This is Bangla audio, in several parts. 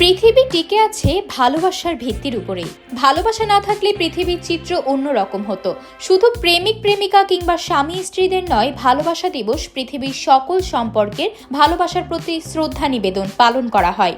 পৃথিবী টিকে আছে ভালোবাসার ভিত্তির উপরেই। ভালোবাসা না থাকলে পৃথিবীর চিত্র অন্যরকম হতো। শুধু প্রেমিক প্রেমিকা কিংবা স্বামী স্ত্রীদের নয়, ভালোবাসা দিবস পৃথিবীর সকল সম্পর্কের ভালোবাসার প্রতি শ্রদ্ধা নিবেদন পালন করা হয়।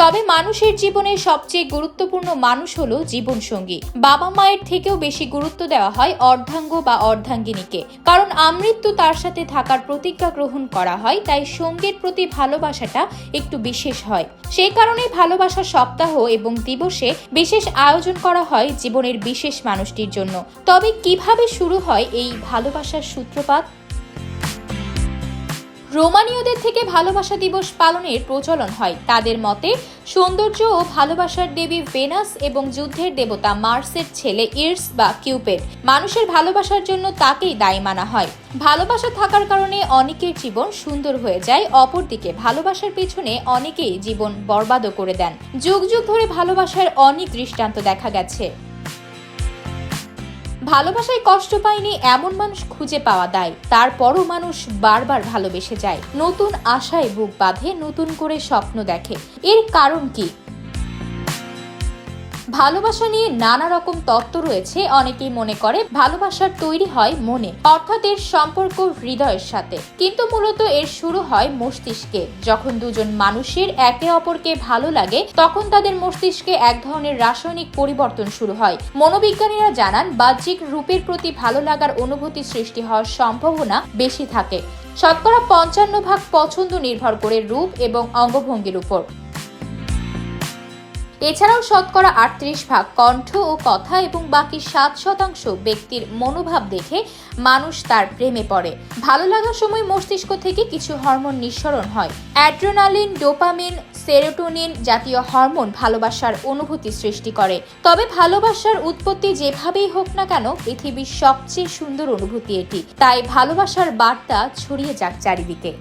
তবে মানুষের জীবনে সবচেয়ে গুরুত্বপূর্ণ মানুষ হলো জীবনসঙ্গী। বাবা মায়ের থেকেও বেশি গুরুত্ব দেওয়া হয় অর্ধাঙ্গ বা অর্ধাঙ্গিনীকে, কারণ আমৃত্যু তার সাথে থাকার প্রতিজ্ঞা গ্রহণ করা হয়। তাই সঙ্গীর প্রতি ভালোবাসাটা একটু বিশেষ হয়। সেই কারণে ভালোবাসা সপ্তাহ এবং দিবসে বিশেষ আয়োজন করা হয় জীবনের বিশেষ মানুষটির জন্য। তবে কিভাবে শুরু হয় এই ভালোবাসার সূত্রপাত? রোমানীয়দের থেকে ভালোবাসা দিবস পালনের প্রচলন হয়। তাদের মতে সৌন্দর্য ও ভালোবাসার দেবী ভেনাস এবং যুদ্ধের দেবতা মার্সের ছেলে ইরস বা কিউপিড, মানুষের ভালোবাসার জন্য তাকেই দায়ী মানা হয়। ভালোবাসা থাকার কারণে অনেকের জীবন সুন্দর হয়ে যায়, অপরদিকে ভালোবাসার পেছনে অনেকেই জীবন বরবাদও করে দেন। যুগ যুগ ধরে ভালোবাসার অনেক দৃষ্টান্ত দেখা গেছে। ভালোবাসায় কষ্ট পায়নি এমন মানুষ খুঁজে পাওয়া দায়। তারপরও মানুষ বারবার ভালোবেসে যায়, নতুন আশায় বুক বাঁধে, নতুন করে স্বপ্ন দেখে। এর কারণ কি? ভালোবাসা নিয়ে নানা রকম তত্ত্ব রয়েছে। অনেকেই মনে করে ভালোবাসার তৈরি হয় মনে, অর্থাৎ এর সম্পর্ক হৃদয়ের সাথে, কিন্তু মূলত এর শুরু হয় মস্তিষ্কে। যখন দুজন মানুষের একে অপরকে ভালো লাগে, তখন তাদের মস্তিষ্কে এক ধরনের রাসায়নিক পরিবর্তন শুরু হয়। মনোবিজ্ঞানীরা জানান, বাহ্যিক রূপের প্রতি ভালো লাগার অনুভূতি সৃষ্টি হওয়ার সম্ভাবনা বেশি থাকে। শতকরা ৫৫% পছন্দ নির্ভর করে রূপ এবং অঙ্গভঙ্গির উপর। এছাড়াও শতকরা ৩৮% কণ্ঠ ও কথা এবং বাকি ৭% ব্যক্তির মনোভাব দেখে মানুষ তার প্রেমে পড়ে। ভালো লাগার সময় মস্তিষ্ক থেকে কিছু হরমোন নিঃসরণ হয়। অ্যাড্রেনালিন, ডোপামিন, সেরোটোনিন জাতীয় হরমোন ভালোবাসার অনুভূতি সৃষ্টি করে। তবে ভালোবাসার উৎপত্তি যেভাবেই হোক না কেন, পৃথিবীর সবচেয়ে সুন্দর অনুভূতি এটি। তাই ভালোবাসার বার্তা ছড়িয়ে যাক চারিদিকে।